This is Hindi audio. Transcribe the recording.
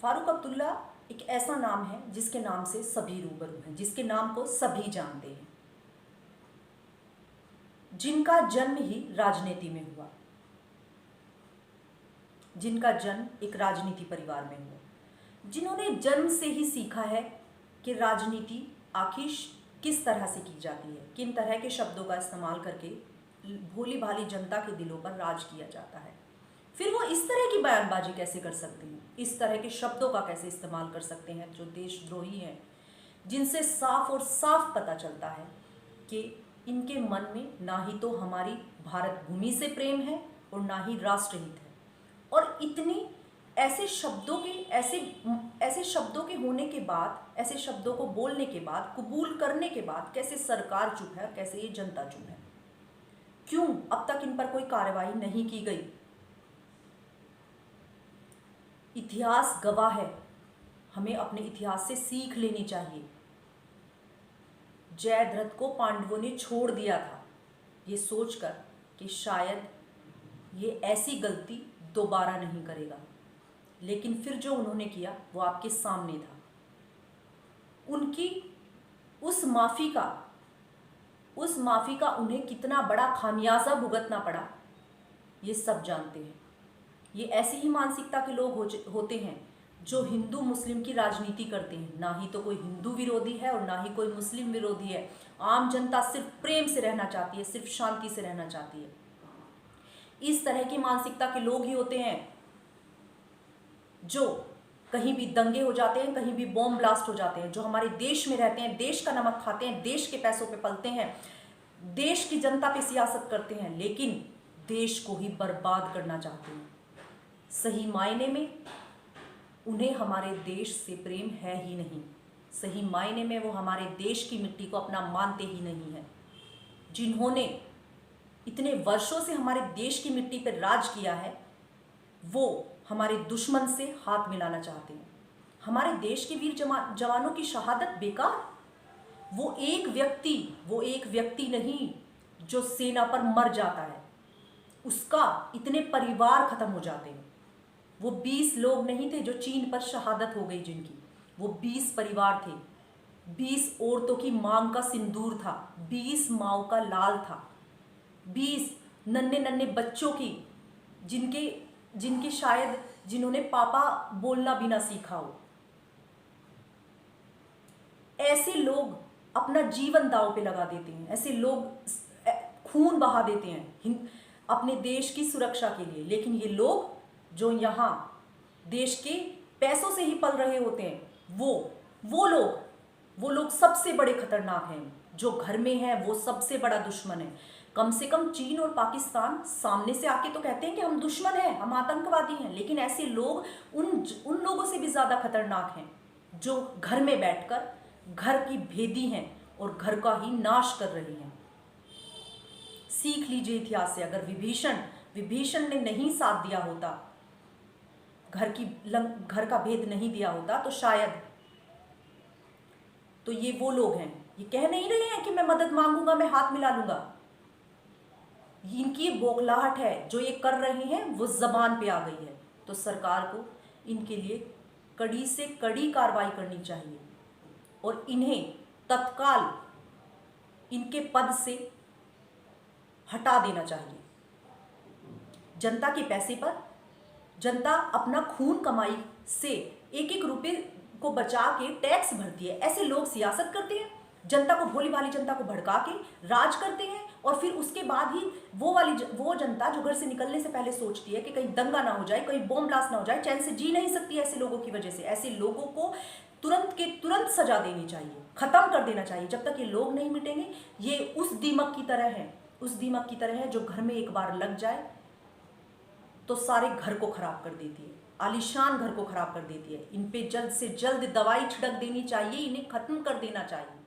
फारूक अब्दुल्ला एक ऐसा नाम है जिसके नाम से सभी रूबरू हैं, जिसके नाम को सभी जानते हैं, जिनका जन्म ही राजनीति में हुआ, जिनका जन्म एक राजनीति परिवार में हुआ, जिन्होंने जन्म से ही सीखा है कि राजनीति आखिर किस तरह से की जाती है, किन तरह के शब्दों का इस्तेमाल करके भोली भाली जनता के दिलों पर राज किया जाता है। फिर वो इस तरह की बयानबाजी कैसे कर सकते हैं, इस तरह के शब्दों का कैसे इस्तेमाल कर सकते हैं जो देशद्रोही हैं, जिनसे साफ और साफ पता चलता है कि इनके मन में ना ही तो हमारी भारत भूमि से प्रेम है और ना ही राष्ट्रहित है। और इतनी ऐसे शब्दों के होने के बाद, ऐसे शब्दों को बोलने के बाद, कबूल करने के बाद कैसे सरकार चुप है और कैसे ये जनता चुप है? क्यों अब तक इन पर कोई कार्रवाई नहीं की गई? इतिहास गवाह है, हमें अपने इतिहास से सीख लेनी चाहिए। जयद्रथ को पांडवों ने छोड़ दिया था ये सोचकर कि शायद ये ऐसी गलती दोबारा नहीं करेगा, लेकिन फिर जो उन्होंने किया वो आपके सामने था। उनकी उस माफ़ी का उन्हें कितना बड़ा खामियाजा भुगतना पड़ा ये सब जानते हैं। ये ऐसी ही मानसिकता के लोग होते हैं जो हिंदू मुस्लिम की राजनीति करते हैं। ना ही तो कोई हिंदू विरोधी है और ना ही कोई मुस्लिम विरोधी है। आम जनता सिर्फ प्रेम से रहना चाहती है, सिर्फ शांति से रहना चाहती है। इस तरह की मानसिकता के लोग ही होते हैं जो कहीं भी दंगे हो जाते हैं, कहीं भी बॉम्ब ब्लास्ट हो जाते हैं, जो हमारे देश में रहते हैं, देश का नमक खाते हैं, देश के पैसों पे पलते हैं, देश की जनता पे सियासत करते हैं, लेकिन देश को ही बर्बाद करना चाहते हैं। सही मायने में उन्हें हमारे देश से प्रेम है ही नहीं। सही मायने में वो हमारे देश की मिट्टी को अपना मानते ही नहीं है। जिन्होंने इतने वर्षों से हमारे देश की मिट्टी पर राज किया है वो हमारे दुश्मन से हाथ मिलाना चाहते हैं। हमारे देश के वीर जवानों की शहादत बेकार? वो एक व्यक्ति नहीं जो सेना पर मर जाता है, उसका इतने परिवार खत्म हो जाते हैं। वो 20 लोग नहीं थे जो चीन पर शहादत हो गई जिनकी, वो 20 परिवार थे। 20 औरतों की मांग का सिंदूर था, 20 माओ का लाल था, 20 नन्हे नन्हे बच्चों की जिनके शायद जिन्होंने पापा बोलना भी ना सीखा हो। ऐसे लोग अपना जीवन दांव पे लगा देते हैं, ऐसे लोग खून बहा देते हैं अपने देश की सुरक्षा के लिए। लेकिन ये लोग जो यहाँ देश के पैसों से ही पल रहे होते हैं, वो लोग सबसे बड़े खतरनाक हैं। जो घर में है वो सबसे बड़ा दुश्मन है। कम से कम चीन और पाकिस्तान सामने से आके तो कहते हैं कि हम दुश्मन हैं, हम आतंकवादी हैं, लेकिन ऐसे लोग उन लोगों से भी ज्यादा खतरनाक हैं जो घर में बैठकर घर की भेदी हैं और घर का ही नाश कर रही हैं। सीख लीजिए इतिहास से। अगर विभीषण ने नहीं साथ दिया होता, घर का भेद नहीं दिया होता, तो शायद तो ये वो लोग हैं, ये कह नहीं रहे हैं कि मैं मदद मांगूंगा, मैं हाथ मिला लूंगा। इनकी बौखलाहट है, जो ये कर रहे हैं वो जबान पे आ गई है। तो सरकार को इनके लिए कड़ी से कड़ी कार्रवाई करनी चाहिए और इन्हें तत्काल इनके पद से हटा देना चाहिए। जनता के पैसे पर जनता अपना खून कमाई से एक एक रुपए को बचा के टैक्स भरती है। ऐसे लोग सियासत करते हैं, जनता को, भोली भाली जनता को भड़का के राज करते हैं, और फिर उसके बाद ही वो जनता जो घर से निकलने से पहले सोचती है कि कहीं दंगा ना हो जाए, कहीं बॉम्ब ब्लास्ट ना हो जाए, चैन से जी नहीं सकती ऐसे लोगों की वजह से। ऐसे लोगों को तुरंत के तुरंत सजा देनी चाहिए, खत्म कर देना चाहिए। जब तक ये लोग नहीं मिटेंगे, ये उस दीमक की तरह है जो घर में एक बार लग जाए तो सारे घर को खराब कर देती है, आलीशान घर को खराब कर देती है। इन पे जल्द से जल्द दवाई छिड़क देनी चाहिए, इन्हें खत्म कर देना चाहिए।